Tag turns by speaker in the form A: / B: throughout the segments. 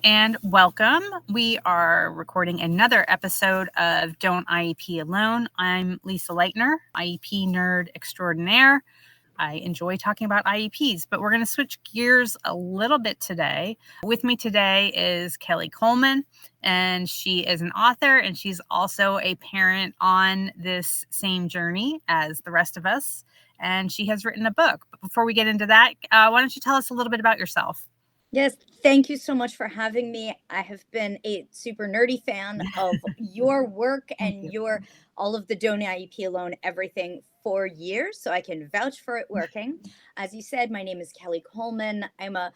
A: and welcome. We are recording another episode of Don't IEP Alone. I'm Lisa Lightner, IEP nerd extraordinaire. I enjoy talking about IEPs, but we're going to switch gears a little bit today. With me today is Kelley Coleman, and she is an author, and she's also a parent on this same journey as the rest of us, and she has written a book. But before we get into that, why don't you tell us a little bit about yourself?
B: Yes, thank you so much for having me. I have been a super nerdy fan of your work and all of the Don't IEP Alone everything for years, so I can vouch for it working. As you said, my name is Kelley Coleman. I'm a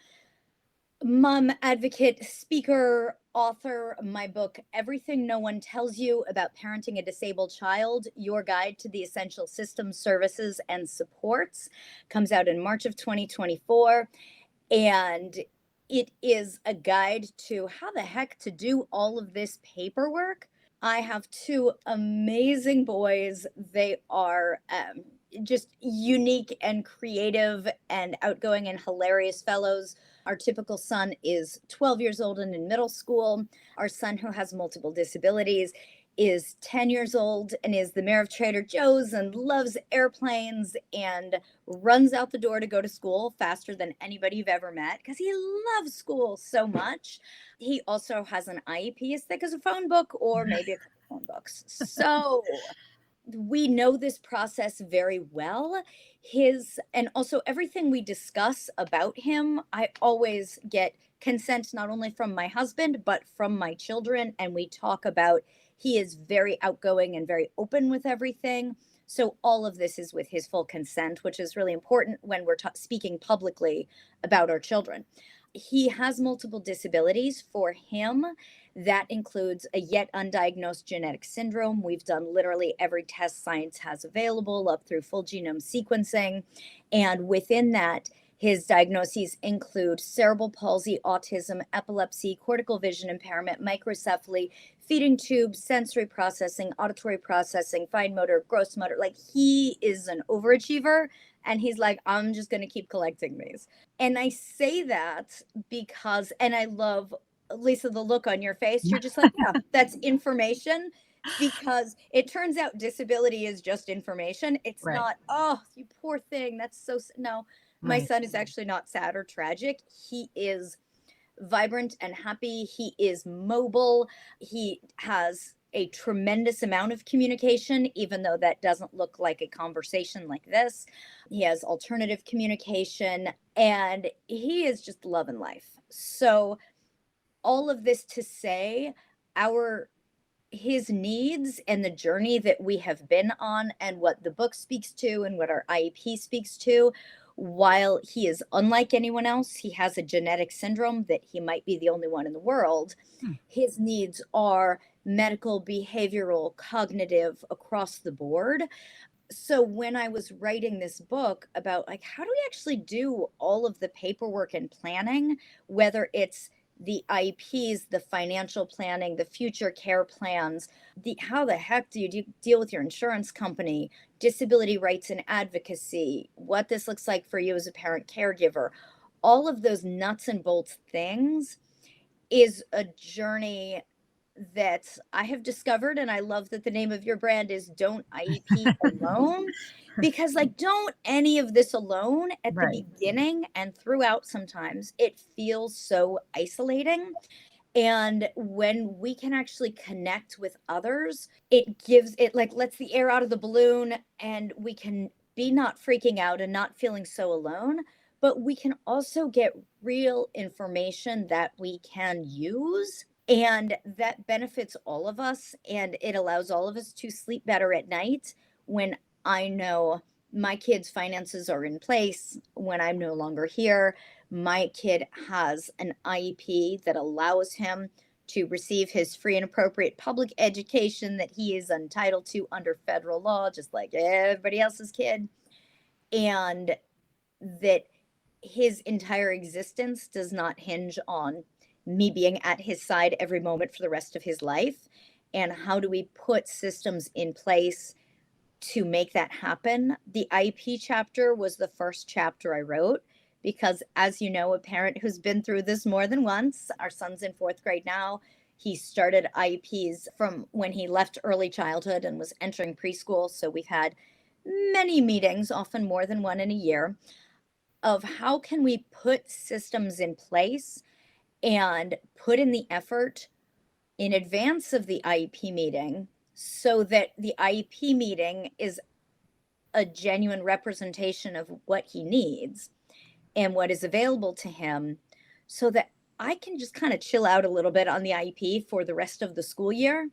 B: mom advocate, speaker, author. My book, Everything No One Tells You About Parenting a Disabled Child, Your Guide to the Essential Systems, Services, and Supports, comes out in March of 2024. And it is a guide to how the heck to do all of this paperwork. I have two amazing boys. They are just unique and creative and outgoing and hilarious fellows. Our typical son is 12 years old and in middle school. Our son, who has multiple disabilities, is 10 years old and is the mayor of Trader Joe's and loves airplanes and runs out the door to go to school faster than anybody you've ever met because he loves school so much. He also has an IEP as thick as a phone book, or maybe a couple phone books. So we know this process very well. And also everything we discuss about him, I always get consent not only from my husband, but from my children. And we talk about, he is very outgoing and very open with everything. So all of this is with his full consent, which is really important when we're speaking publicly about our children. He has multiple disabilities. For him, that includes a yet undiagnosed genetic syndrome. We've done literally every test science has available up through full genome sequencing. And within that, his diagnoses include cerebral palsy, autism, epilepsy, cortical vision impairment, microcephaly, feeding tube, sensory processing, auditory processing, fine motor, gross motor. Like, he is an overachiever. And he's like, I'm just going to keep collecting these. And I say that because, and I love, Lisa, the look on your face. You're just like, yeah, that's information. Because it turns out disability is just information. It's
A: Right.
B: not, oh, you poor thing. That's so, no. My
A: Right.
B: son is actually not sad or tragic. He is vibrant and happy. He is mobile. He has a tremendous amount of communication, even though that doesn't look like a conversation like this. He has alternative communication, and he is just loving life. So all of this to say, his needs and the journey that we have been on, and what the book speaks to and what our IEP speaks to, while he is unlike anyone else, he has a genetic syndrome that he might be the only one in the world. His needs are medical, behavioral, cognitive, across the board. So when I was writing this book about, like, how do we actually do all of the paperwork and planning, whether it's the IEPs, the financial planning, the future care plans, how the heck do you deal with your insurance company, disability rights and advocacy, what this looks like for you as a parent caregiver, all of those nuts and bolts things is a journey that I have discovered. And I love that the name of your brand is Don't IEP Alone, because, like, don't any of this alone at the
A: Right.
B: beginning and throughout. Sometimes it feels so isolating. And when we can actually connect with others, it gives it, like, lets the air out of the balloon, and we can be not freaking out and not feeling so alone. But we can also get real information that we can use, and that benefits all of us. And it allows all of us to sleep better at night when I know my kids' finances are in place, when I'm no longer here. My kid has an IEP that allows him to receive his free and appropriate public education that he is entitled to under federal law, just like everybody else's kid. And that his entire existence does not hinge on me being at his side every moment for the rest of his life. And how do we put systems in place to make that happen? The IEP chapter was the first chapter I wrote because, as you know, a parent who's been through this more than once, our son's in 4th grade now. He started IEPs from when he left early childhood and was entering preschool. So we've had many meetings, often more than one in a year, of how can we put systems in place and put in the effort in advance of the IEP meeting so that the IEP meeting is a genuine representation of what he needs and what is available to him, so that I can just kind of chill out a little bit on the IEP for the rest of the school year,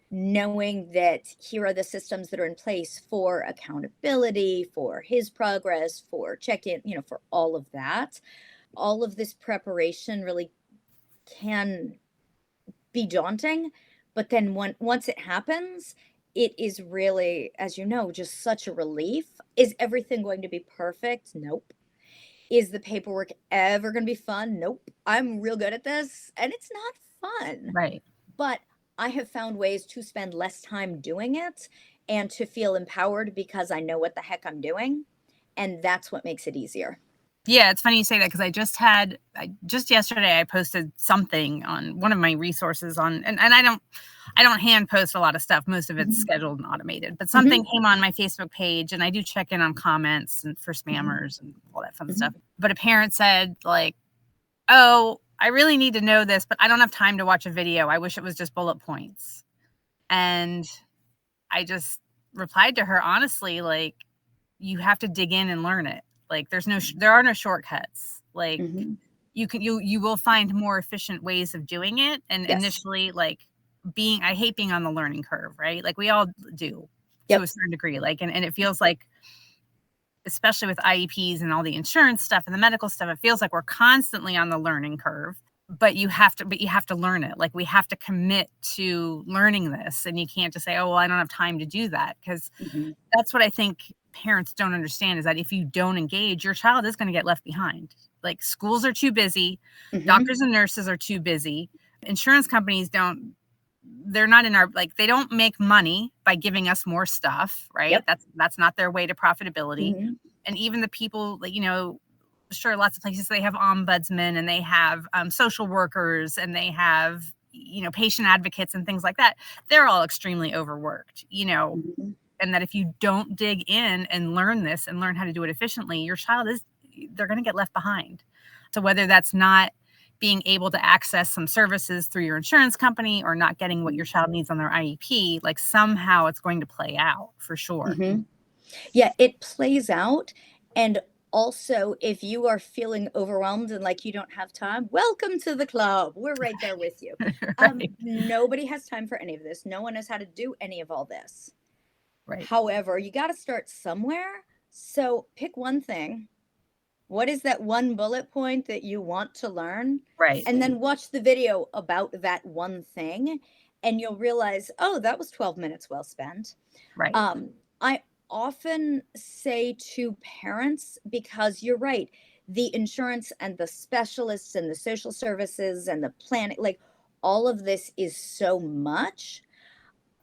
B: knowing that here are the systems that are in place for accountability, for his progress, for check-in, for all of that. All of this preparation really can be daunting, but then once it happens, it is really, as you know, just such a relief. Is everything going to be perfect? Nope. Is the paperwork ever going to be fun? Nope. I'm real good at this, and it's not fun.
A: Right.
B: But I have found ways to spend less time doing it and to feel empowered because I know what the heck I'm doing. And that's what makes it easier.
A: Yeah, it's funny you say that, because just yesterday I posted something on one of my resources and I don't hand post a lot of stuff. Most of it's scheduled and automated, but something came on my Facebook page, and I do check in on comments and for spammers and all that fun stuff. But a parent said, like, "Oh, I really need to know this, but I don't have time to watch a video. I wish it was just bullet points." And I just replied to her honestly, like, you have to dig in and learn it. Like, there are no shortcuts. Like, you will find more efficient ways of doing it. And
B: Yes.
A: initially, like, I hate being on the learning curve, right? Like, we all do to a certain degree. Like, and it feels like, especially with IEPs and all the insurance stuff and the medical stuff, it feels like we're constantly on the learning curve. But you have to learn it. Like, we have to commit to learning this, and you can't just say, "Oh, well, I don't have time to do that," because that's what I think parents don't understand, is that if you don't engage, your child is going to get left behind. Like, schools are too busy, doctors and nurses are too busy, insurance companies they're not in our, like, they don't make money by giving us more stuff, right? That's not their way to profitability. And even the people, like, sure, lots of places, they have ombudsmen, and they have social workers, and they have, patient advocates and things like that. They're all extremely overworked, and that if you don't dig in and learn this and learn how to do it efficiently, your child they're going to get left behind. So whether that's not being able to access some services through your insurance company, or not getting what your child needs on their IEP, like, somehow it's going to play out for sure.
B: Yeah, it plays out. And also, if you are feeling overwhelmed and like you don't have time, welcome to the club. We're right there with you.
A: Right.
B: Nobody has time for any of this. No one knows how to do any of all this.
A: Right.
B: However, you got to start somewhere. So pick one thing. What is that one bullet point that you want to learn?
A: Right.
B: And then watch the video about that one thing, and you'll realize, oh, that was 12 minutes well spent.
A: Right.
B: I often say to parents, because you're right, the insurance and the specialists and the social services and the planning, like, all of this is so much.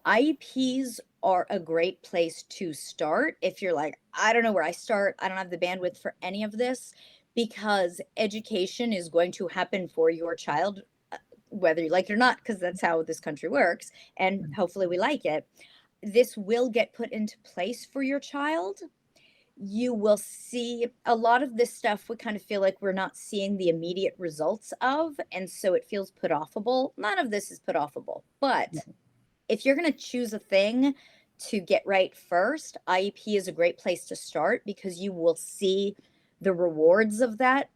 B: IEPs are a great place to start if you're like, I don't know where I start. I don't have the bandwidth for any of this, because education is going to happen for your child, whether you like it or not, because that's how this country works. And hopefully we like it. This will get put into place for your child. You will see a lot of this stuff. We kind of feel like we're not seeing the immediate results of, and so it feels put offable. None of this is put offable, but if you're going to choose a thing to get right first, IEP is a great place to start, because you will see the rewards of that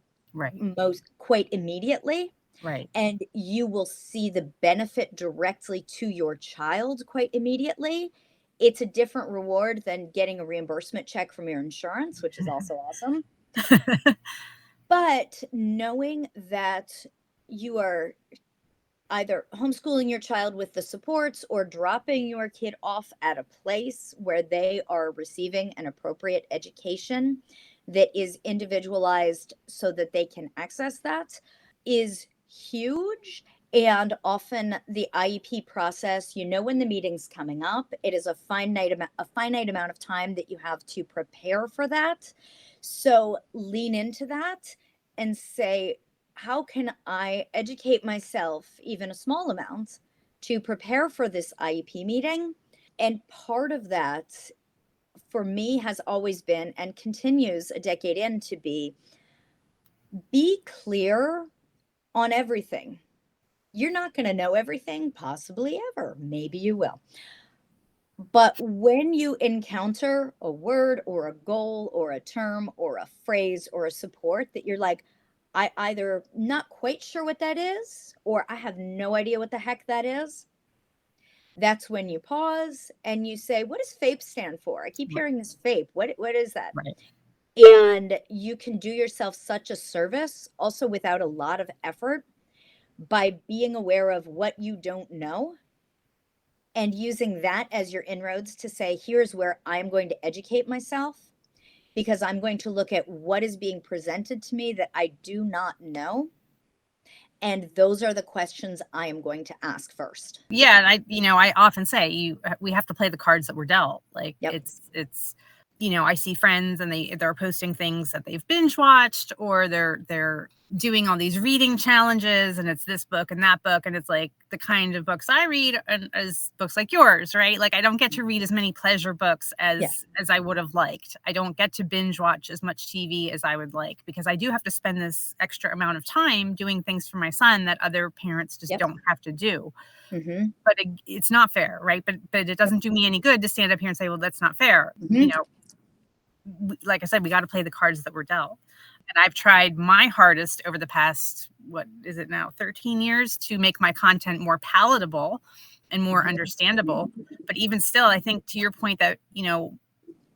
B: quite immediately.
A: Right.
B: And you will see the benefit directly to your child quite immediately. It's a different reward than getting a reimbursement check from your insurance, which is also awesome. But knowing that you are either homeschooling your child with the supports or dropping your kid off at a place where they are receiving an appropriate education that is individualized so that they can access that is huge. And often the IEP process, when the meeting's coming up, it is a finite amount of time that you have to prepare for that. So lean into that and say, how can I educate myself, even a small amount, to prepare for this IEP meeting? And part of that for me has always been and continues a decade in to be clear on everything. You're not going to know everything, possibly ever. Maybe you will. But when you encounter a word or a goal or a term or a phrase or a support that you're like, I either not quite sure what that is, or I have no idea what the heck that is, that's when you pause and you say, what does FAPE stand for? I keep
A: Right.
B: hearing this FAPE. What is that?
A: Right.
B: And you can do yourself such a service, also without a lot of effort, by being aware of what you don't know and using that as your inroads to say, here's where I'm going to educate myself, because I'm going to look at what is being presented to me that I do not know. And those are the questions I am going to ask first.
A: Yeah, and I often say we have to play the cards that we're dealt. Like
B: Yep.
A: it's I see friends and they're posting things that they've binge watched, or they're doing all these reading challenges, and it's this book and that book, and it's like the kind of books I read and as books like yours, right? Like I don't get to read as many pleasure books as I would have liked. I don't get to binge watch as much TV as I would like, because I do have to spend this extra amount of time doing things for my son that other parents just don't have to do.
B: Mm-hmm.
A: But it's not fair, right? But it doesn't do me any good to stand up here and say, well, that's not fair.
B: Mm-hmm.
A: Like I said, we got to play the cards that we're dealt. And I've tried my hardest over the past, what is it now, 13 years, to make my content more palatable and more understandable. But even still, I think to your point that,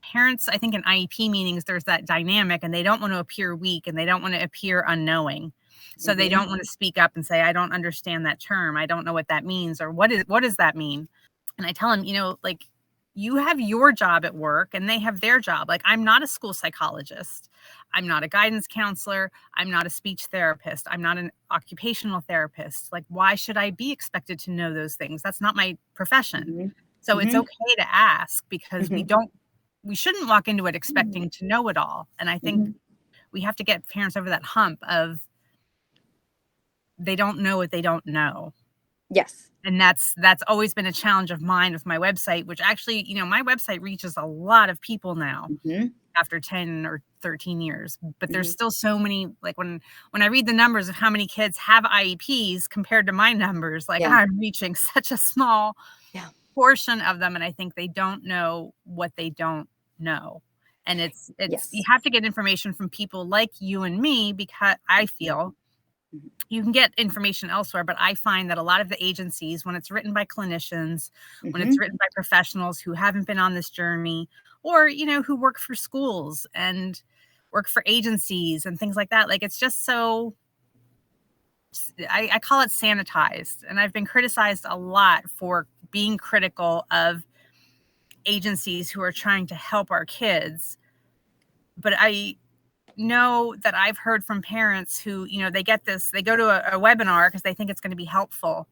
A: parents, I think in IEP meetings, there's that dynamic, and they don't want to appear weak and they don't want to appear unknowing. So they don't want to speak up and say, I don't understand that term. I don't know what that means, or what does that mean? And I tell them, like, you have your job at work and they have their job. Like, I'm not a school psychologist. I'm not a guidance counselor. I'm not a speech therapist. I'm not an occupational therapist. Like, why should I be expected to know those things? That's not my profession. So it's okay to ask, because we shouldn't walk into it expecting to know it all. And I think we have to get parents over that hump of they don't know what they don't know.
B: Yes.
A: And that's always been a challenge of mine with my website, which actually, my website reaches a lot of people now after 10 or 13 years. But there's still so many, like when I read the numbers of how many kids have IEPs compared to my numbers, like I'm reaching such a small portion of them. And I think they don't know what they don't know. And it's you have to get information from people like you and me, because I feel you can get information elsewhere, but I find that a lot of the agencies, when it's written by clinicians, when it's written by professionals who haven't been on this journey, or, who work for schools and work for agencies and things like that, like, it's just so, I call it sanitized. And I've been criticized a lot for being critical of agencies who are trying to help our kids. But I know that I've heard from parents who, they go to a webinar because they think it's going to be helpful.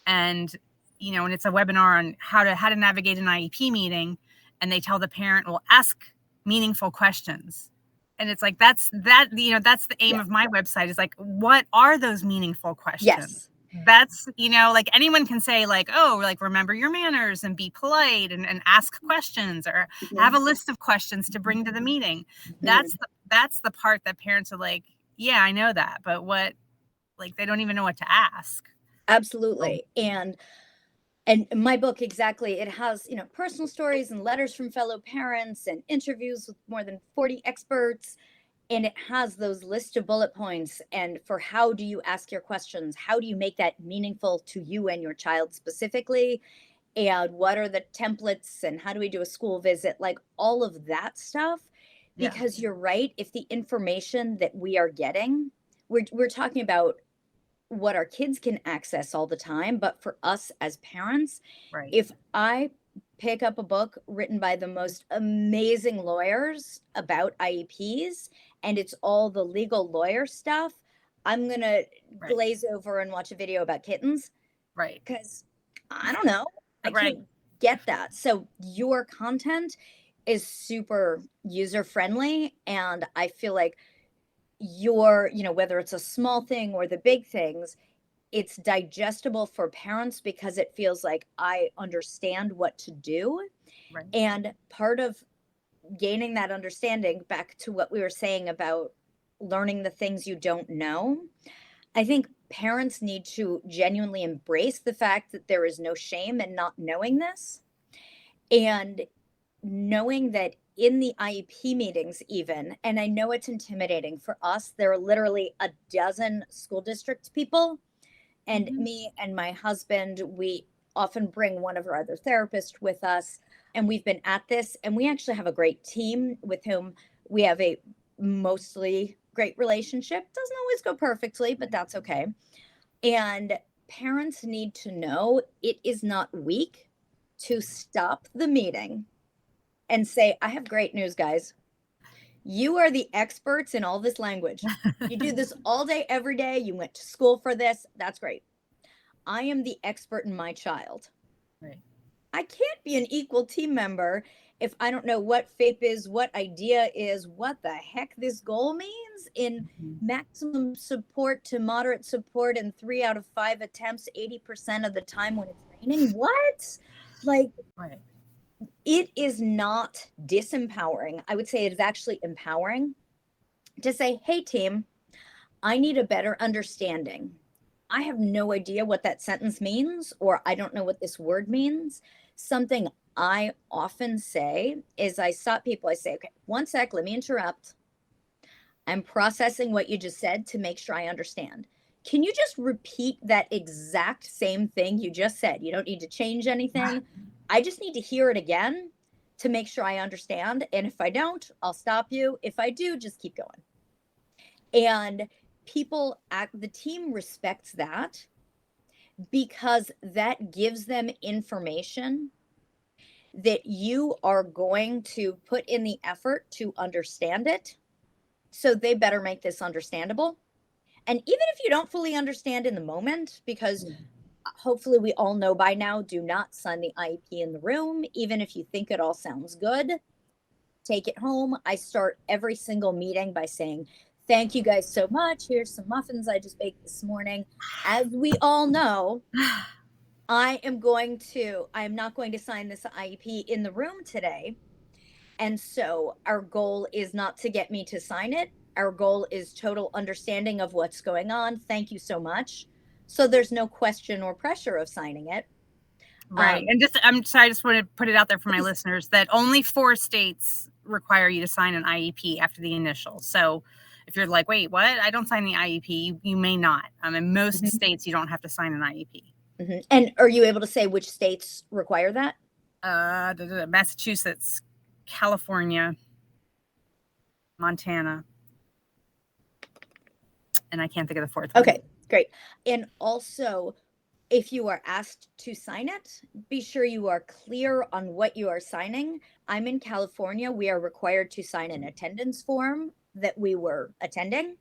A: And, and it's a webinar on how to navigate an IEP meeting. And they tell the parent, well, ask meaningful questions. And it's like, that's the aim of my website, is like, what are those meaningful questions? That's, like, anyone can say, like, oh, like, remember your manners and be polite and ask questions, or have a list of questions to bring to the meeting. That's the part that parents are like, yeah, I know that, but what, like, they don't even know what to ask.
B: Absolutely. And my book, exactly, it has, personal stories and letters from fellow parents and interviews with more than 40 experts. And it has those list of bullet points. And for how do you ask your questions? How do you make that meaningful to you and your child specifically? And what are the templates? And how do we do a school visit? Like all of that stuff. Because you're right. If the information that we are getting, we're talking about what our kids can access all the time. But for us as parents, if I pick up a book written by the most amazing lawyers about IEPs, and it's all the legal lawyer stuff, I'm going to glaze over and watch a video about kittens.
A: Right.
B: Because I don't know. I can't get that. So your content is super user friendly. And I feel like whether it's a small thing or the big things, it's digestible for parents because it feels like I understand what to do.
A: Right.
B: And part of gaining that understanding, back to what we were saying about learning the things you don't know, I think parents need to genuinely embrace the fact that there is no shame in not knowing this, and knowing that in the IEP meetings, even, and I know it's intimidating for us, there are literally a dozen school district people, and me and my husband, we often bring one of our other therapists with us. And we've been at this, and we actually have a great team with whom we have a mostly great relationship. Doesn't always go perfectly, but that's okay. And parents need to know it is not weak to stop the meeting and say, I have great news, guys. You are the experts in all this language. You do this all day, every day. You went to school for this. That's great. I am the expert in my child.
A: Right.
B: I can't be an equal team member if I don't know what FAPE is, what IDEA is, what the heck this goal means in maximum support to moderate support in 3 out of 5 attempts, 80% of the time when it's raining. What? Like,
A: Right.
B: it is not disempowering. I would say it is actually empowering to say, hey, team, I need a better understanding. I have no idea what that sentence means, or I don't know what this word means. Something I often say is I stop people, I say, okay, one sec, let me interrupt. I'm processing what you just said to make sure I understand. Can you just repeat that exact same thing you just said? You don't need to change anything. I just need to hear it again to make sure I understand. And if I don't, I'll stop you. If I do, just keep going. And the team respects that because that gives them information that you are going to put in the effort to understand it. So they better make this understandable. And even if you don't fully understand in the moment, because hopefully we all know by now, do not sign the IEP in the room. Even if you think it all sounds good, take it home. I start every single meeting by saying, thank you guys so much. Here's some muffins I just baked this morning. As we all know, I am not going to sign this IEP in the room today. And so our goal is not to get me to sign it. Our goal is total understanding of what's going on. Thank you so much. So there's no question or pressure of signing it.
A: Right. And I'm sorry, I just want to put it out there for my listeners that only 4 states require you to sign an IEP after the initial. So if you're like, wait, what? I don't sign the IEP, you may not. In most states, you don't have to sign an IEP.
B: And are you able to say which states require that?
A: Massachusetts, California, Montana, and I can't think of the 4th one.
B: Okay, great. And also, if you are asked to sign it, be sure you are clear on what you are signing. I'm in California. We are required to sign an attendance form that we were attending.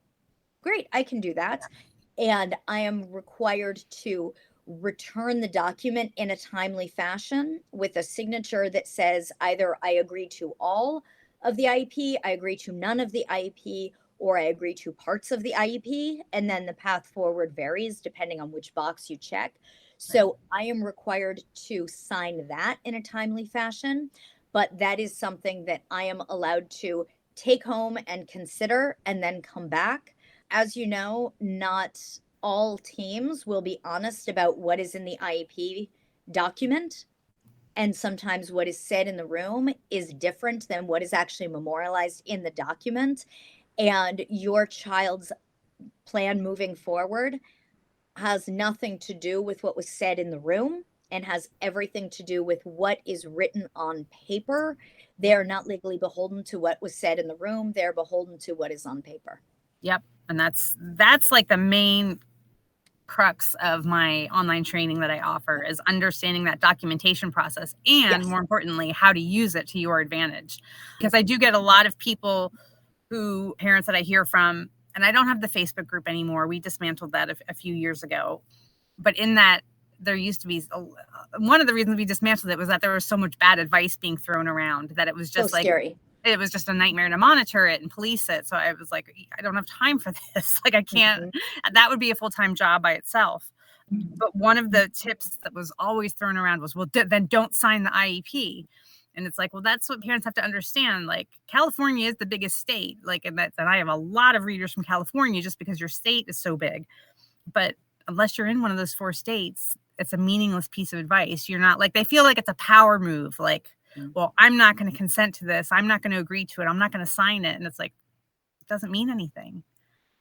B: Great, I can do that. And I am required to return the document in a timely fashion with a signature that says either I agree to all of the IEP, I agree to none of the IEP, or I agree to parts of the IEP. And then the path forward varies depending on which box you check. So I am required to sign that in a timely fashion, but that is something that I am allowed to take home and consider and then come back. As you know, not all teams will be honest about what is in the IEP document. And sometimes what is said in the room is different than what is actually memorialized in the document. And your child's plan moving forward has nothing to do with what was said in the room and has everything to do with what is written on paper. They're not legally beholden to what was said in the room. They're beholden to what is on paper.
A: Yep. And that's like the main crux of my online training that I offer is understanding that documentation process and more importantly, how to use it to your advantage. Because I do get a lot of parents that I hear from, and I don't have the Facebook group anymore. We dismantled that a few years ago. But in that, there used to be one of the reasons we dismantled it was that there was so much bad advice being thrown around that it was
B: So
A: just like,
B: scary.
A: it was just a nightmare to monitor it and police it. So I was like, I don't have time for this. Like, I can't, that would be a full-time job by itself. But one of the tips that was always thrown around was, well, then don't sign the IEP. And it's like, well, that's what parents have to understand. Like, California is the biggest state. Like, and I have a lot of readers from California just because your state is so big. But unless you're in one of those 4 states, it's a meaningless piece of advice. You're not, like, they feel like it's a power move. Like, well, I'm not going to consent to this. I'm not going to agree to it. I'm not going to sign it. And it's like, it doesn't mean anything.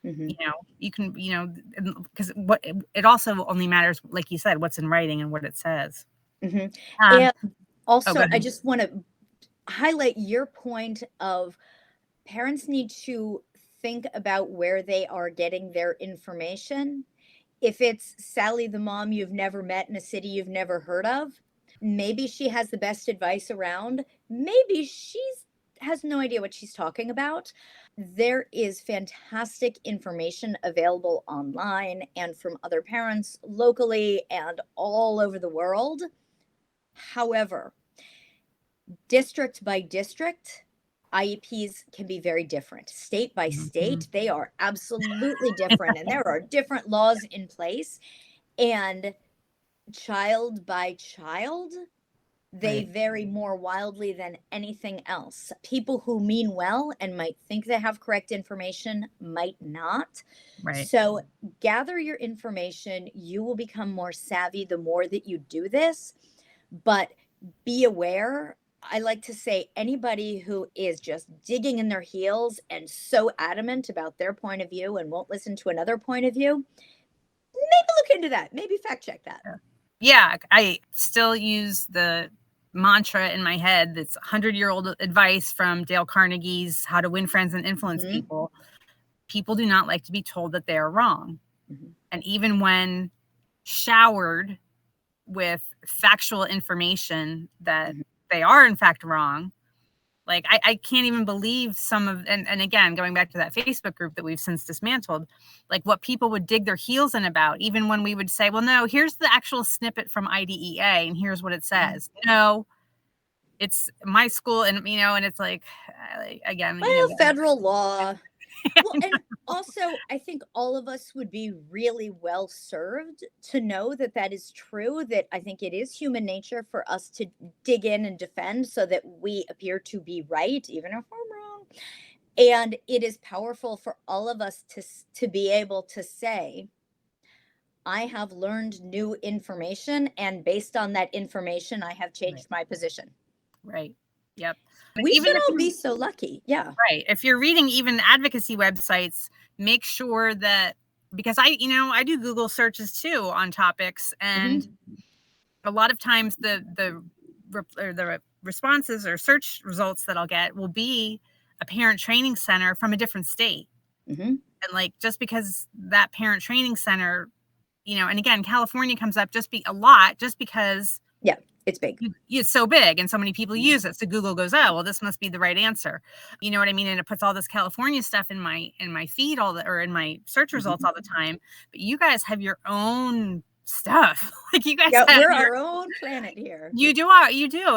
A: You know, you can, because what it also only matters, like you said, what's in writing and what it says.
B: And also,
A: go
B: I
A: ahead.
B: just want to highlight your point of parents need to think about where they are getting their information. If it's Sally the mom you've never met in a city you've never heard of, maybe she has the best advice around. Maybe she's has no idea what she's talking about. There is fantastic information available online and from other parents locally and all over the world. However, district by district, IEPs can be very different. State by state, they are absolutely different. And there are different laws in place. And child by child, they vary more wildly than anything else. People who mean well and might think they have correct information might not.
A: Right.
B: So gather your information. You will become more savvy the more that you do this. But be aware. I like to say anybody who is just digging in their heels and so adamant about their point of view and won't listen to another point of view, maybe look into that. Maybe fact check that.
A: Yeah, I still use the mantra in my head that's 100-year-old advice from Dale Carnegie's How to Win Friends and Influence People. People do not like to be told that they are wrong. And even when showered with factual information that they are in fact wrong, like I can't even believe some of, and again, going back to that Facebook group that we've since dismantled, like what people would dig their heels in about, even when we would say, well, no, here's the actual snippet from IDEA and here's what it says. No, it's my school. And, and it's like, again,
B: well, federal law. Well, and also, I think all of us would be really well served to know that that is true, that I think it is human nature for us to dig in and defend so that we appear to be right, even if we're wrong. And it is powerful for all of us to be able to say, I have learned new information, and based on that information, I have changed my position.
A: Right. Yep.
B: We
A: Even
B: should all be so lucky. Yeah.
A: Right. If you're reading even advocacy websites, make sure that, because I do Google searches too on topics, and a lot of times the responses or search results that I'll get will be a parent training center from a different state. And like, just because that parent training center, and again, California comes up just because
B: it's big.
A: It's so big and so many people use it. So Google goes, oh, well, this must be the right answer. You know what I mean? And it puts all this California stuff in my feed or in my search results all the time. But you guys have your own stuff. Like, you guys
B: we're our own planet here.
A: You do.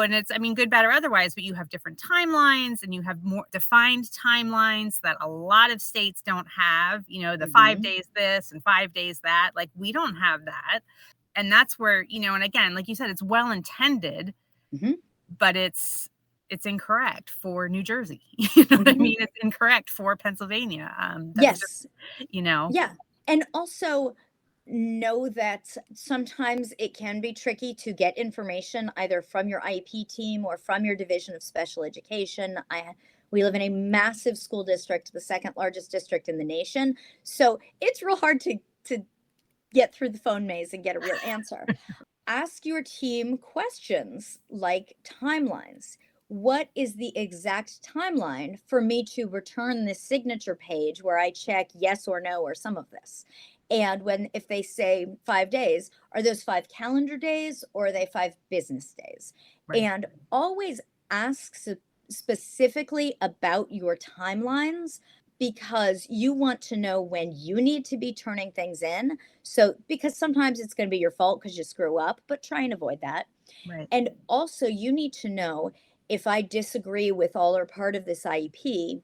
A: And it's, good, bad, or otherwise, but you have different timelines and you have more defined timelines that a lot of states don't have, the 5 days this and 5 days that. Like, we don't have that. And that's where, and again, like you said, it's well intended, but it's incorrect for New Jersey. You know what I mean? It's incorrect for Pennsylvania.
B: Yes.
A: Yeah.
B: And also know that sometimes it can be tricky to get information either from your IEP team or from your division of special education. We live in a massive school district, the second largest district in the nation. So it's real hard to get through the phone maze and get a real answer. Ask your team questions like timelines. What is the exact timeline for me to return this signature page where I check yes or no or some of this? And if they say 5 days, are those 5 calendar days or are they 5 business days? Right. And always ask specifically about your timelines. because you want to know when you need to be turning things in. So, because sometimes it's going to be your fault because you screw up, but try and avoid that.
A: Right.
B: And also, you need to know, if I disagree with all or part of this IEP,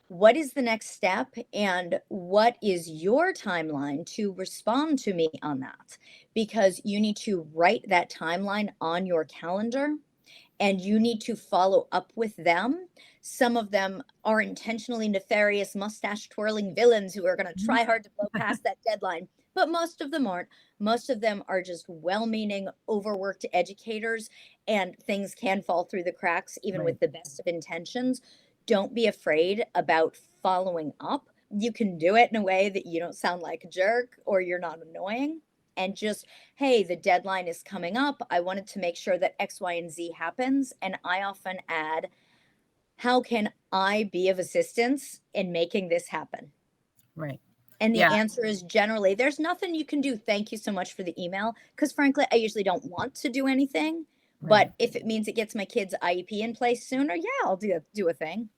B: what is the next step and what is your timeline to respond to me on that? Because you need to write that timeline on your calendar and you need to follow up with them. Some of them are intentionally nefarious, mustache twirling villains who are going to try hard to blow past that deadline, but most of them aren't. Most of them are just well meaning, overworked educators, and things can fall through the cracks, even
A: Right.
B: with the best of intentions. Don't be afraid about following up. You can do it in a way that you don't sound like a jerk or you're not annoying. And just, hey, the deadline is coming up. I wanted to make sure that X, Y, and Z happens. And I often add, how can I be of assistance in making this happen?
A: Right.
B: And the
A: Yeah.
B: answer is generally, there's nothing you can do. Thank you so much for the email. Because frankly, I usually don't want to do anything.
A: Right.
B: But if it means it gets my kid's IEP in place sooner, yeah, I'll do a thing.